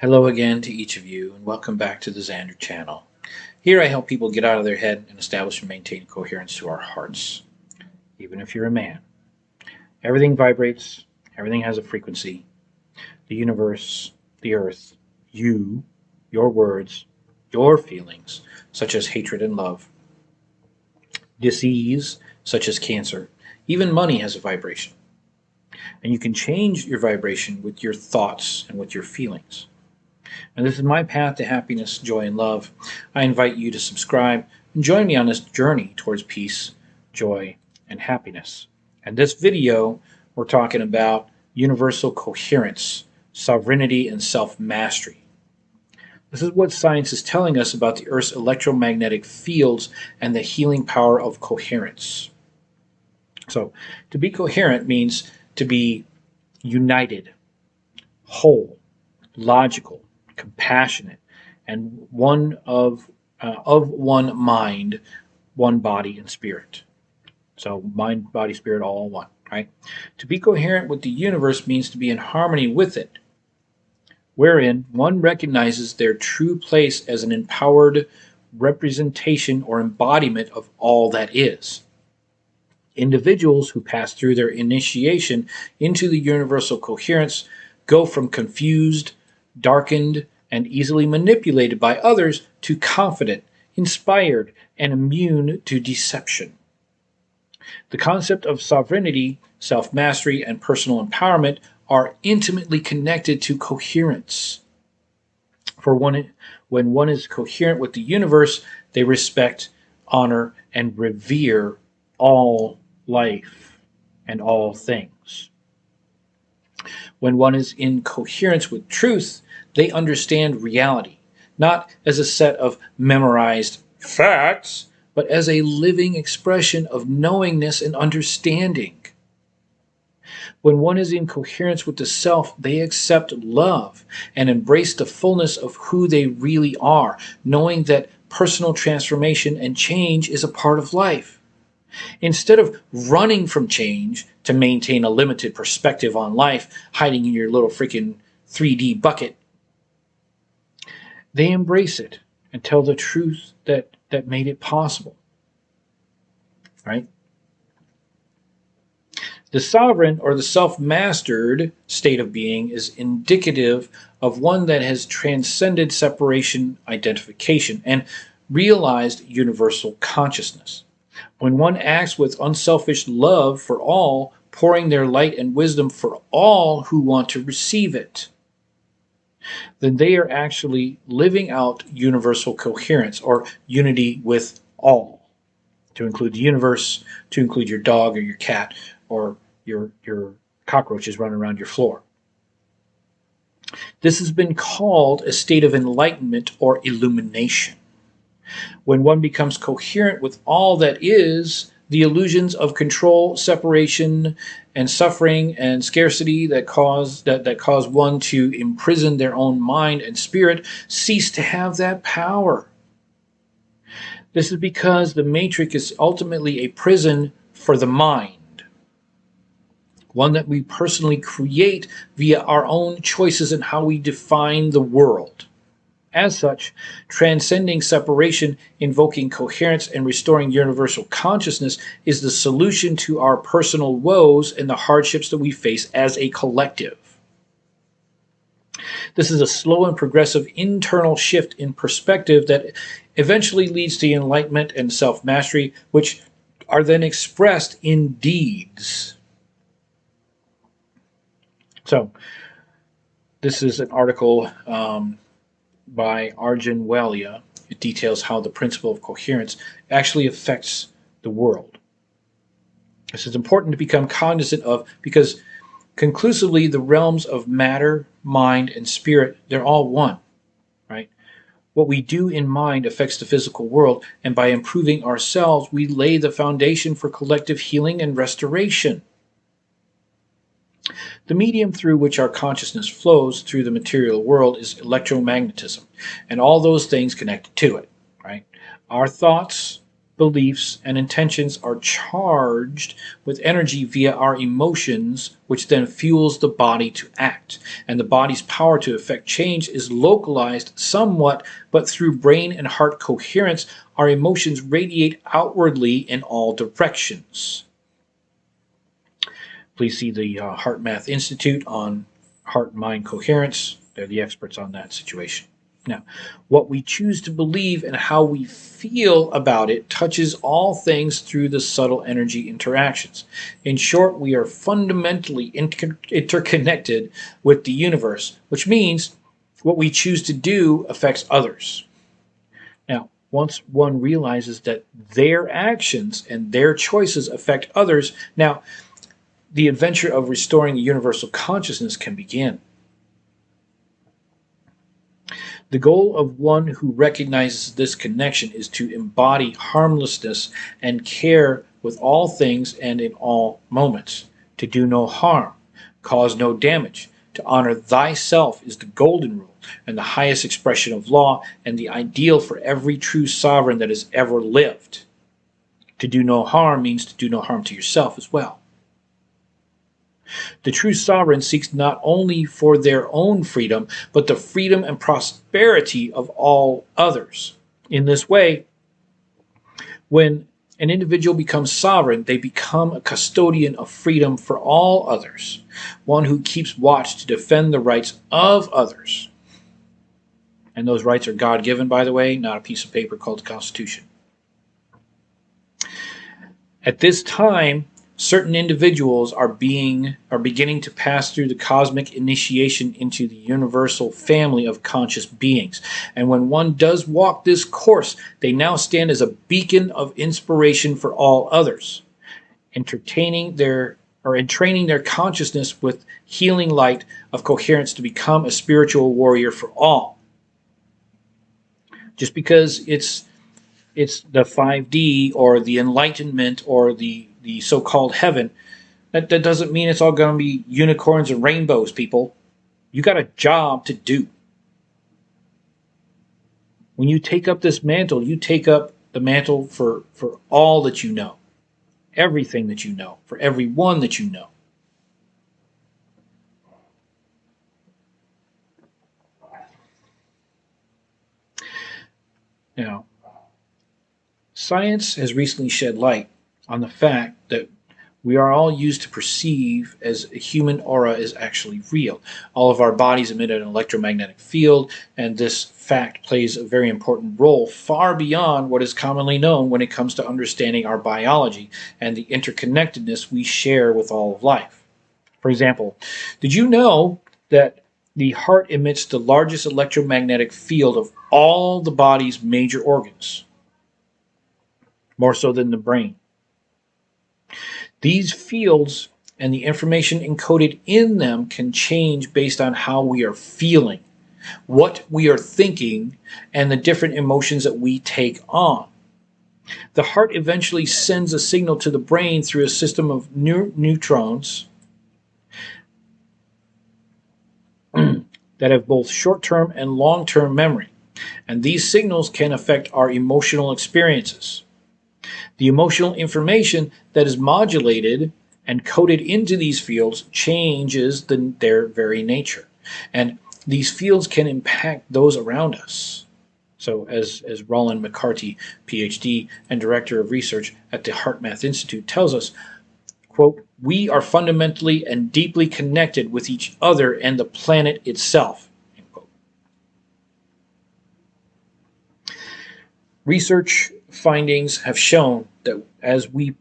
Hello again to each of you, and welcome back to the Zander channel. Here I help people get out of their head and establish and maintain coherence to our hearts. Even if you're a man, everything vibrates, everything has a frequency. The universe, the earth, you, your words, your feelings, such as hatred and love, disease, such as cancer, even money has a vibration. And you can change your vibration with your thoughts and with your feelings. And this is my path to happiness, joy, and love. I invite you to subscribe and join me on this journey towards peace, joy, and happiness. And this video, we're talking about universal coherence, sovereignty, and self-mastery. This is what science is telling us about the Earth's electromagnetic fields and the healing power of coherence. So, to be coherent means to be united, whole, logical, compassionate, and one of one mind, one body, and spirit. So mind, body, spirit, all one. Right? To be coherent with the universe means to be in harmony with it, wherein one recognizes their true place as an empowered representation or embodiment of all that is. Individuals who pass through their initiation into the universal coherence go from confused, darkened, and easily manipulated by others to confident, inspired, and immune to deception. The concept of sovereignty, self-mastery, and personal empowerment are intimately connected to coherence. For when one is coherent with the universe, they respect, honor, and revere all life and all things. When one is in coherence with truth, they understand reality, not as a set of memorized facts, but as a living expression of knowingness and understanding. When one is in coherence with the self, they accept love and embrace the fullness of who they really are, knowing that personal transformation and change is a part of life. Instead of running from change to maintain a limited perspective on life, hiding in your little freaking 3D bucket, they embrace it and tell the truth that made it possible. Right? The sovereign or the self-mastered state of being is indicative of one that has transcended separation identification and realized universal consciousness. When one acts with unselfish love for all, pouring their light and wisdom for all who want to receive it, then they are actually living out universal coherence or unity with all, to include the universe, to include your dog or your cat or your cockroaches running around your floor. This has been called a state of enlightenment or illumination. When one becomes coherent with all that is, the illusions of control, separation, and suffering and scarcity that cause one to imprison their own mind and spirit cease to have that power. This is because the matrix is ultimately a prison for the mind, one that we personally create via our own choices in how we define the world. As such, transcending separation, invoking coherence, and restoring universal consciousness is the solution to our personal woes and the hardships that we face as a collective. This is a slow and progressive internal shift in perspective that eventually leads to enlightenment and self-mastery, which are then expressed in deeds. So, this is an article by Arjun Walia. It details how the principle of coherence actually affects the world. This is important to become cognizant of because conclusively the realms of matter, mind, and spirit, they're all one, right? What we do in mind affects the physical world, and by improving ourselves, we lay the foundation for collective healing and restoration. The medium through which our consciousness flows through the material world is electromagnetism, and all those things connected to it, right? Our thoughts, beliefs, and intentions are charged with energy via our emotions, which then fuels the body to act. And the body's power to effect change is localized somewhat, but through brain and heart coherence, our emotions radiate outwardly in all directions. Please see the Heart Math Institute on heart and mind coherence. They're the experts on that situation. Now, what we choose to believe and how we feel about it touches all things through the subtle energy interactions. In short, we are fundamentally interconnected with the universe, which means what we choose to do affects others. Now, once one realizes that their actions and their choices affect others, now the adventure of restoring universal consciousness can begin. The goal of one who recognizes this connection is to embody harmlessness and care with all things and in all moments, to do no harm, cause no damage, to honor thyself is the golden rule and the highest expression of law and the ideal for every true sovereign that has ever lived. To do no harm means to do no harm to yourself as well. The true sovereign seeks not only for their own freedom, but the freedom and prosperity of all others. In this way, when an individual becomes sovereign, they become a custodian of freedom for all others, one who keeps watch to defend the rights of others. And those rights are God-given, by the way, not a piece of paper called the Constitution. At this time, certain individuals are beginning to pass through the cosmic initiation into the universal family of conscious beings. And when one does walk this course, they now stand as a beacon of inspiration for all others, entraining their consciousness with healing light of coherence to become a spiritual warrior for all. Just because it's the 5D or the enlightenment or the so-called heaven, that doesn't mean it's all going to be unicorns and rainbows, people. You got a job to do. When you take up this mantle, you take up the mantle for all that you know, everything that you know, for everyone that you know. Now, science has recently shed light on the fact that we are all used to perceive as a human aura is actually real. All of our bodies emit an electromagnetic field, and this fact plays a very important role far beyond what is commonly known when it comes to understanding our biology and the interconnectedness we share with all of life. For example, did you know that the heart emits the largest electromagnetic field of all the body's major organs? More so than the brain. These fields and the information encoded in them can change based on how we are feeling, what we are thinking, and the different emotions that we take on. The heart eventually sends a signal to the brain through a system of neutrons that have both short-term and long-term memory, and these signals can affect our emotional experiences. The emotional information that is modulated and coded into these fields changes their very nature. And these fields can impact those around us. So as Roland McCarty, PhD and Director of Research at the Heart Math Institute tells us, quote, "We are fundamentally and deeply connected with each other and the planet itself." End quote. Research findings have shown that as we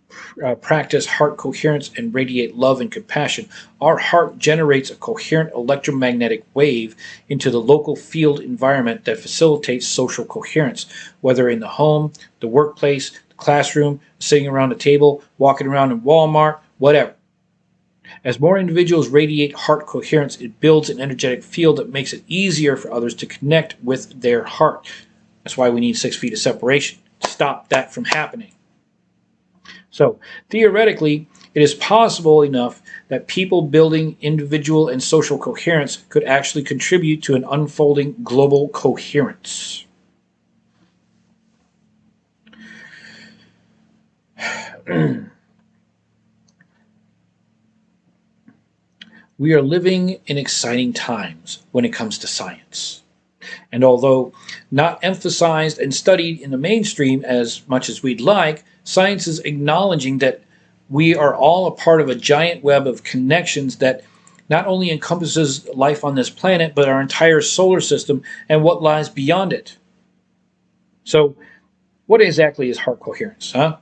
practice heart coherence and radiate love and compassion, our heart generates a coherent electromagnetic wave into the local field environment that facilitates social coherence, whether in the home, the workplace, the classroom, sitting around a table, walking around in Walmart, whatever. As more individuals radiate heart coherence, it builds an energetic field that makes it easier for others to connect with their heart. That's why we need 6 feet of separation. Stop that from happening. So, theoretically, it is possible enough that people building individual and social coherence could actually contribute to an unfolding global coherence. We are living in exciting times when it comes to science. And although not emphasized and studied in the mainstream as much as we'd like, science is acknowledging that we are all a part of a giant web of connections that not only encompasses life on this planet, but our entire solar system and what lies beyond it. So, what exactly is heart coherence, huh?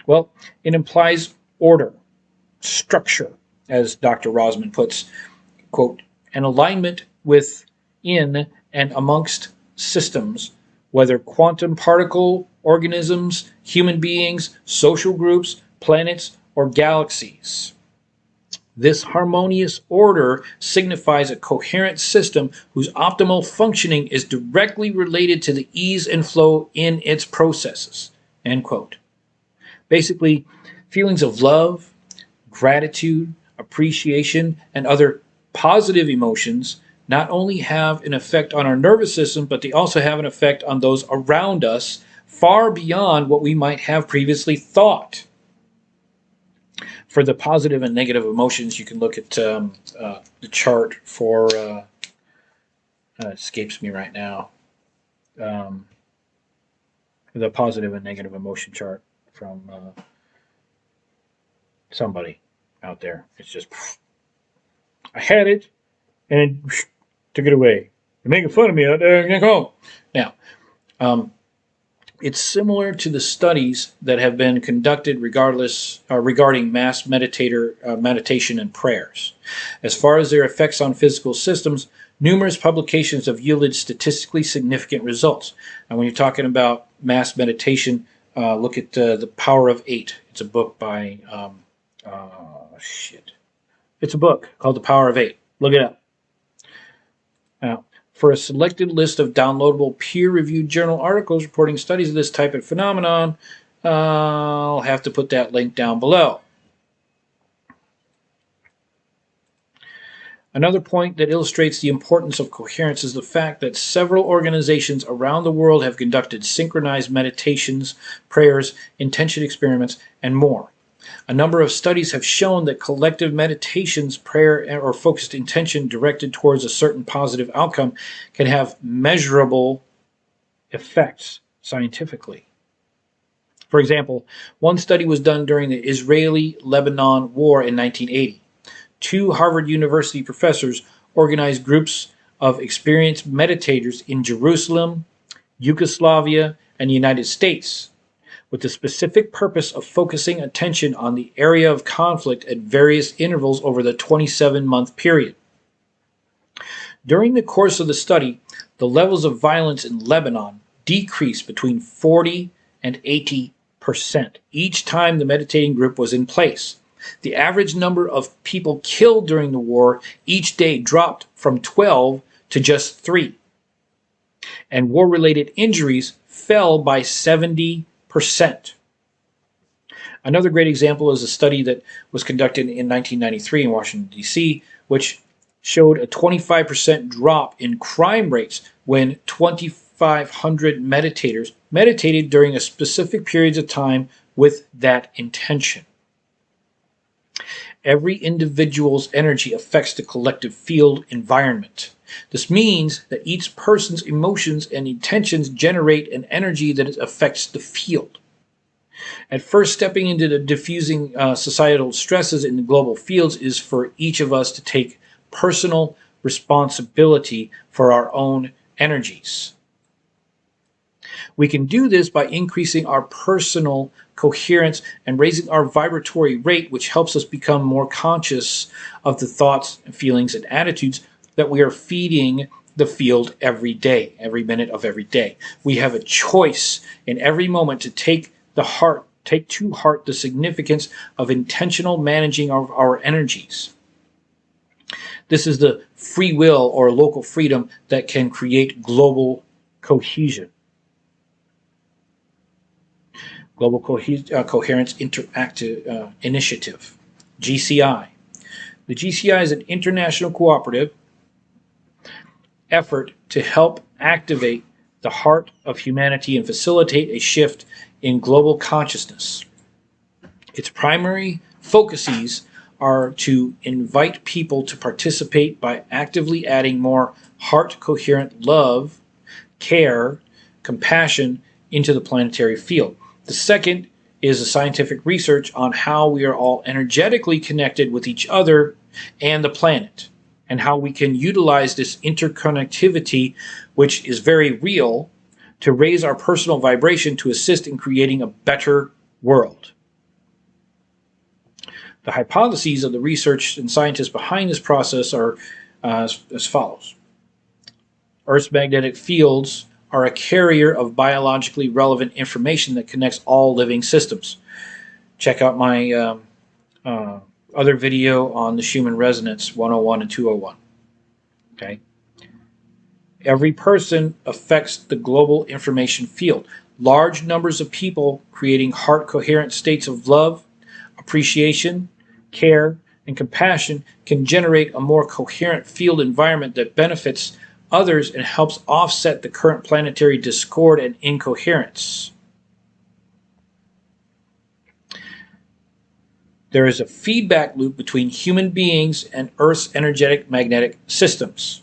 Well, it implies order, structure, as Dr. Rosman puts, quote, an alignment within and amongst systems, whether quantum particle organisms, human beings, social groups, planets, or galaxies. This harmonious order signifies a coherent system whose optimal functioning is directly related to the ease and flow in its processes. End quote. Basically, feelings of love, gratitude, appreciation, and other positive emotions not only have an effect on our nervous system, but they also have an effect on those around us far beyond what we might have previously thought. For the positive and negative emotions, you can look at the chart for, it escapes me right now, the positive and negative emotion chart from somebody out there. It's just, I had it, and it took it away. You're making fun of me out there. Now, it's similar to the studies that have been conducted regarding mass meditation and prayers. As far as their effects on physical systems, numerous publications have yielded statistically significant results. And when you're talking about mass meditation, look at The Power of Eight. It's a book by, It's a book called The Power of Eight. Look it up. Now, for a selected list of downloadable peer-reviewed journal articles reporting studies of this type of phenomenon, I'll have to put that link down below. Another point that illustrates the importance of coherence is the fact that several organizations around the world have conducted synchronized meditations, prayers, intention experiments, and more. A number of studies have shown that collective meditations, prayer, or focused intention directed towards a certain positive outcome can have measurable effects scientifically. For example, one study was done during the Israeli-Lebanon War in 1980. Two Harvard University professors organized groups of experienced meditators in Jerusalem, Yugoslavia, and the United States, with the specific purpose of focusing attention on the area of conflict at various intervals over the 27-month period. During the course of the study, the levels of violence in Lebanon decreased between 40 and 80% each time the meditating group was in place. The average number of people killed during the war each day dropped from 12 to just 3. And war-related injuries fell by 70%. Another great example is a study that was conducted in 1993 in Washington, D.C., which showed a 25% drop in crime rates when 2,500 meditators meditated during a specific periods of time with that intention. Every individual's energy affects the collective field environment. This means that each person's emotions and intentions generate an energy that affects the field. At first, stepping into the diffusing societal stresses in the global fields is for each of us to take personal responsibility for our own energies. We can do this by increasing our personal coherence and raising our vibratory rate, which helps us become more conscious of the thoughts, feelings, and attitudes that we are feeding the field every day, every minute of every day. We have a choice in every moment to take to heart the significance of intentional managing of our energies. This is the free will or local freedom that can create global cohesion. Global Coherence Interactive Initiative, GCI. The GCI is an international cooperative effort to help activate the heart of humanity and facilitate a shift in global consciousness. Its primary focuses are to invite people to participate by actively adding more heart-coherent love, care, compassion into the planetary field. The second is a scientific research on how we are all energetically connected with each other and the planet, and how we can utilize this interconnectivity, which is very real, to raise our personal vibration to assist in creating a better world. The hypotheses of the research and scientists behind this process are as follows. Earth's magnetic fields are a carrier of biologically relevant information that connects all living systems. Check out my other video on the Schumann resonance 101 and 201. Okay. Every person affects the global information field. Large numbers of people creating heart-coherent states of love, appreciation, care, and compassion can generate a more coherent field environment that benefits others and helps offset the current planetary discord and incoherence. There is a feedback loop between human beings and Earth's energetic magnetic systems.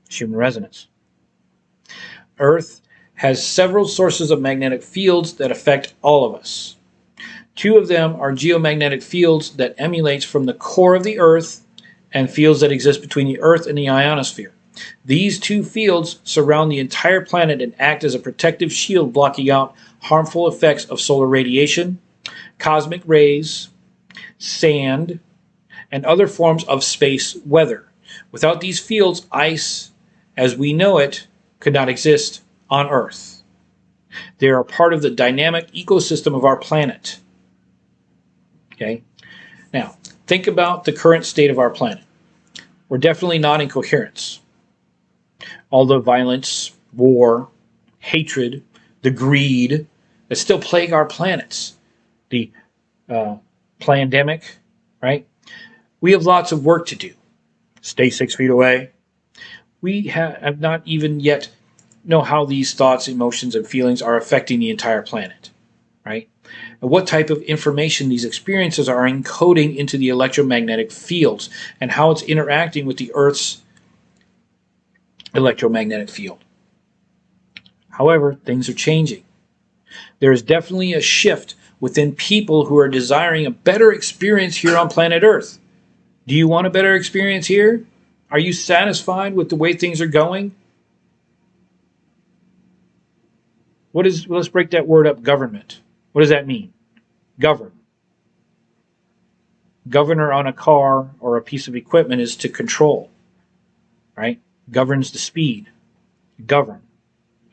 Schumann resonance. Earth has several sources of magnetic fields that affect all of us. Two of them are geomagnetic fields that emanates from the core of the Earth and fields that exist between the Earth and the ionosphere. These two fields surround the entire planet and act as a protective shield blocking out harmful effects of solar radiation, cosmic rays, sand, and other forms of space weather. Without these fields, ice, as we know it, could not exist on Earth. They are part of the dynamic ecosystem of our planet. Okay? Now, think about the current state of our planet. We're definitely not in coherence. All the violence, war, hatred, the greed that still plague our planets, the pandemic, right? We have lots of work to do. Stay 6 feet away. We have not even yet know how these thoughts, emotions, and feelings are affecting the entire planet, right? And what type of information these experiences are encoding into the electromagnetic fields and how it's interacting with the Earth's electromagnetic field. However, things are changing. There is definitely a shift within people who are desiring a better experience here on planet Earth. Do you want a better experience here? Are you satisfied with the way things are going? Let's break that word up, government. What does that mean? Govern. Governor on a car or a piece of equipment is to control, right? Governs the speed. Govern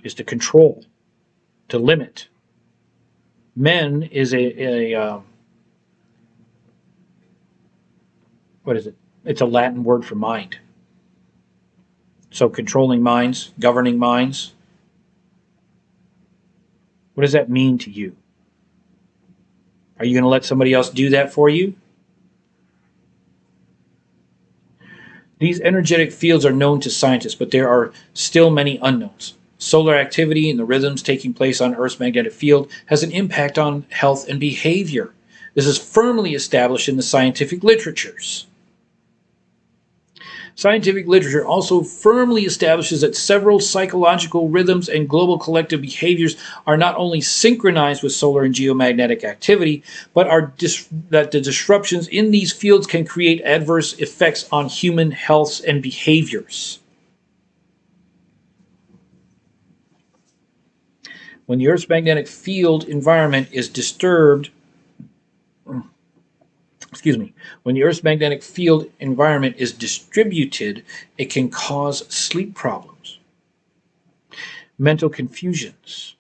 is to control, to limit. Men is what is it? It's a Latin word for mind. So controlling minds, governing minds. What does that mean to you? Are you going to let somebody else do that for you? These energetic fields are known to scientists, but there are still many unknowns. Solar activity and the rhythms taking place on Earth's magnetic field has an impact on health and behavior. This is firmly established in the scientific literatures. Scientific literature also firmly establishes that several psychological rhythms and global collective behaviors are not only synchronized with solar and geomagnetic activity, but that the disruptions in these fields can create adverse effects on human health and behaviors. When the Earth's magnetic field environment is disturbed, when the Earth's magnetic field environment is distributed, it can cause sleep problems, mental confusions,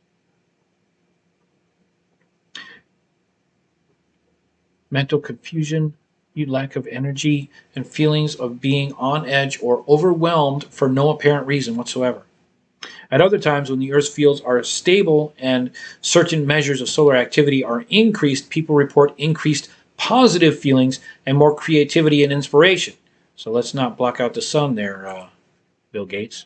lack of energy, and feelings of being on edge or overwhelmed for no apparent reason whatsoever. At other times, when the Earth's fields are stable and certain measures of solar activity are increased, people report increased positive feelings and more creativity and inspiration. So let's not block out the sun there, Bill Gates.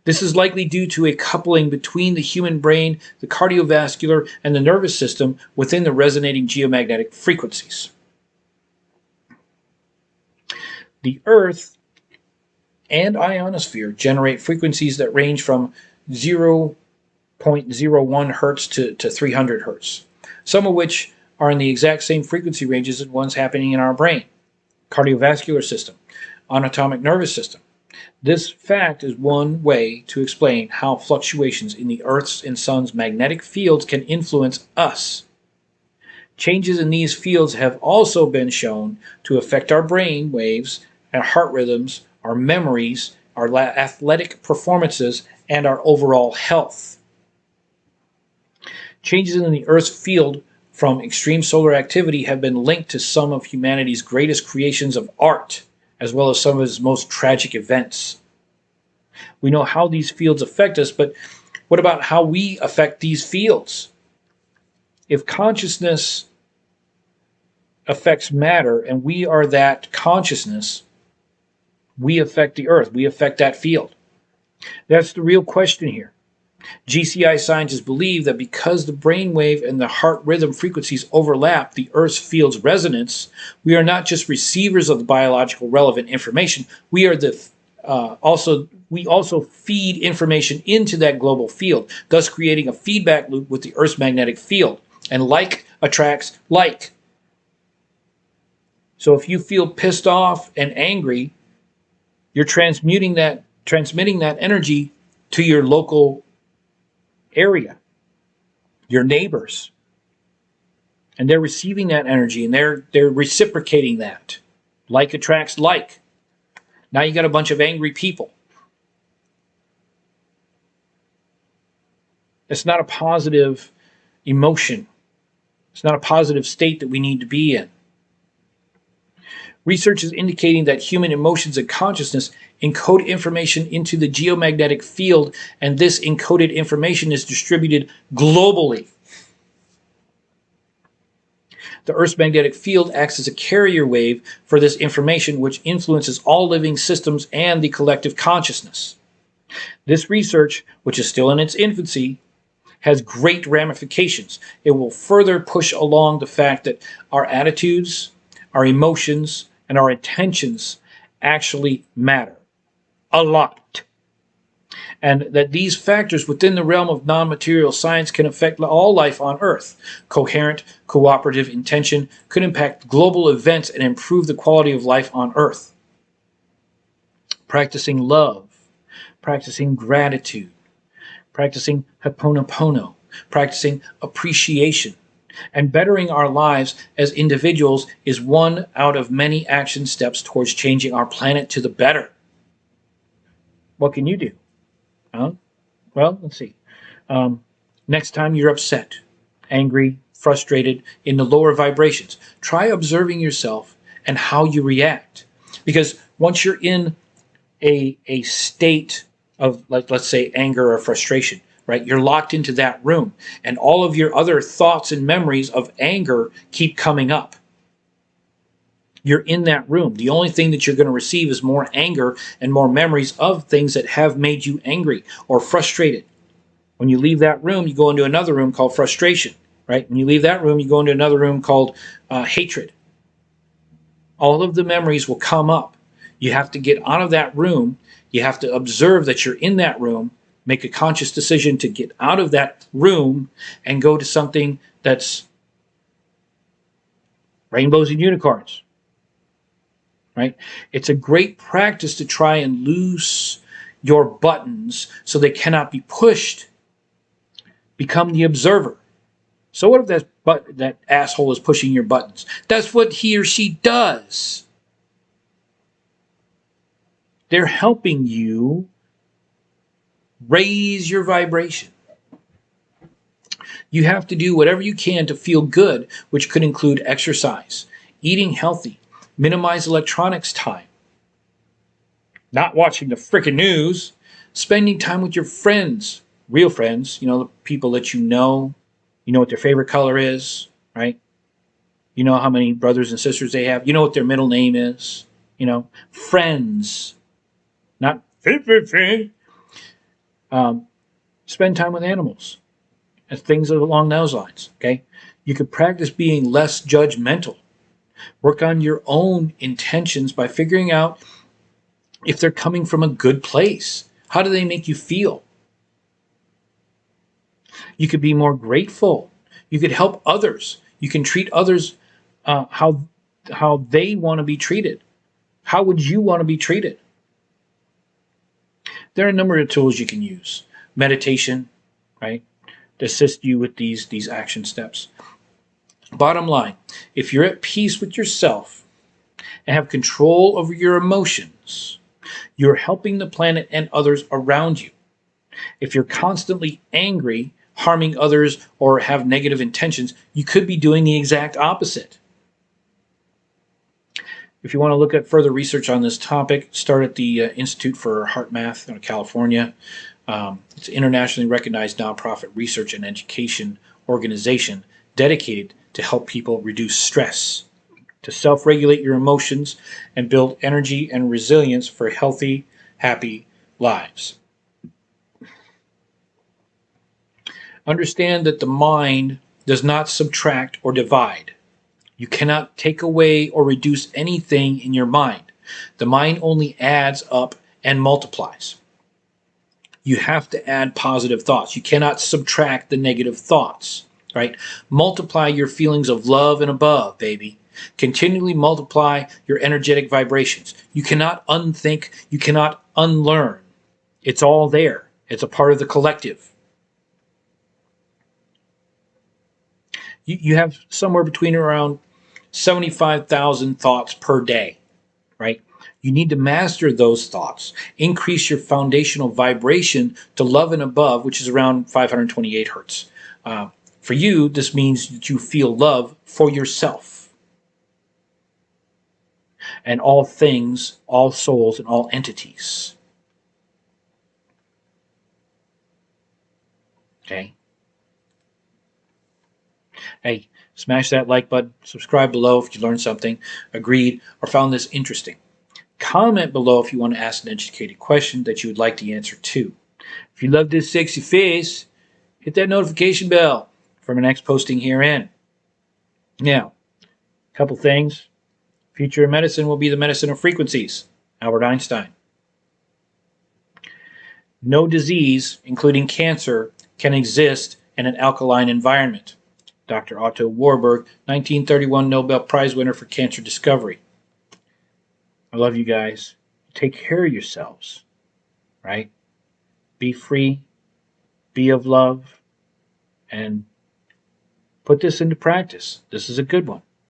This is likely due to a coupling between the human brain, the cardiovascular, and the nervous system within the resonating geomagnetic frequencies. The Earth and ionosphere generate frequencies that range from 0.01 hertz to 300 hertz, some of which are in the exact same frequency ranges as ones happening in our brain, cardiovascular system, autonomic nervous system. This fact is one way to explain how fluctuations in the Earth's and Sun's magnetic fields can influence us. Changes in these fields have also been shown to affect our brain waves, our heart rhythms, our memories, our athletic performances, and our overall health. Changes in the Earth's field from extreme solar activity have been linked to some of humanity's greatest creations of art, as well as some of its most tragic events. We know how these fields affect us, but what about how we affect these fields? If consciousness affects matter and we are that consciousness, we affect the Earth, we affect that field. That's the real question here. GCI scientists believe that because the brainwave and the heart rhythm frequencies overlap the Earth's field's resonance, we are not just receivers of the biological relevant information, we are also feed information into that global field, thus creating a feedback loop with the Earth's magnetic field. And like attracts like. So if you feel pissed off and angry, you're transmitting that energy to your local area, your neighbors. And they're receiving that energy and they're reciprocating that. Like attracts like. Now you got a bunch of angry people. It's not a positive emotion. It's not a positive state that we need to be in. Research is indicating that human emotions and consciousness encode information into the geomagnetic field, and this encoded information is distributed globally. The Earth's magnetic field acts as a carrier wave for this information, which influences all living systems and the collective consciousness. This research, which is still in its infancy, has great ramifications. It will further push along the fact that our attitudes, our emotions, and our intentions actually matter a lot. And that these factors within the realm of non-material science can affect all life on Earth. Coherent, cooperative intention could impact global events and improve the quality of life on Earth. Practicing love, practicing gratitude, practicing Ho'oponopono, practicing appreciation, and bettering our lives as individuals is one out of many action steps towards changing our planet to the better. What can you do? Well, let's see. Next time you're upset, angry, frustrated, in the lower vibrations, try observing yourself and how you react. Because once you're in a state of, like, let's say, anger or frustration, right? You're locked into that room, and all of your other thoughts and memories of anger keep coming up. You're in that room. The only thing that you're going to receive is more anger and more memories of things that have made you angry or frustrated. When you leave that room, you go into another room called frustration, right? When you leave that room, you go into another room called hatred. All of the memories will come up. You have to get out of that room. You have to observe that you're in that room, make a conscious decision to get out of that room and go to something that's rainbows and unicorns, right? It's a great practice to try and loose your buttons so they cannot be pushed. Become the observer. So what if that asshole is pushing your buttons? That's what he or she does. They're helping you raise your vibration. You have to do whatever you can to feel good, which could include exercise, eating healthy, minimize electronics time, not watching the frickin' news, spending time with your friends, real friends, the people that you know what their favorite color is, right? You know how many brothers and sisters they have. You know what their middle name is. Friends, not friend. Um, spend time with animals and things along those lines. Okay, you could practice being less judgmental. Work on your own intentions by figuring out if they're coming from a good place. How do they make you feel? You could be more grateful. You could help others. You can treat others how they want to be treated. How would you want to be treated? There are a number of tools you can use. Meditation, right, to assist you with these action steps. Bottom line, if you're at peace with yourself and have control over your emotions, you're helping the planet and others around you. If you're constantly angry, harming others, or have negative intentions, you could be doing the exact opposite. If you want to look at further research on this topic, start at the Institute for Heart Math in California. It's an internationally recognized nonprofit research and education organization dedicated to help people reduce stress, to self-regulate your emotions, and build energy and resilience for healthy, happy lives. Understand that the mind does not subtract or divide. You cannot take away or reduce anything in your mind. The mind only adds up and multiplies. You have to add positive thoughts. You cannot subtract the negative thoughts, right? Multiply your feelings of love and above, baby. Continually multiply your energetic vibrations. You cannot unthink. You cannot unlearn. It's all there. It's a part of the collective. You have somewhere between around 75,000 thoughts per day, right? You need to master those thoughts. Increase your foundational vibration to love and above, which is around 528 hertz. For you, this means that you feel love for yourself and all things, all souls, and all entities. Okay? Hey, smash that like button, subscribe below if you learned something, agreed, or found this interesting. Comment below if you want to ask an educated question that you would like the answer to. If you love this sexy face, hit that notification bell for my next posting herein. Now, a couple things. Future of medicine will be the medicine of frequencies. Albert Einstein. No disease, including cancer, can exist in an alkaline environment. Dr. Otto Warburg, 1931 Nobel Prize winner for cancer discovery. I love you guys. Take care of yourselves, right? Be free, be of love, and put this into practice. This is a good one.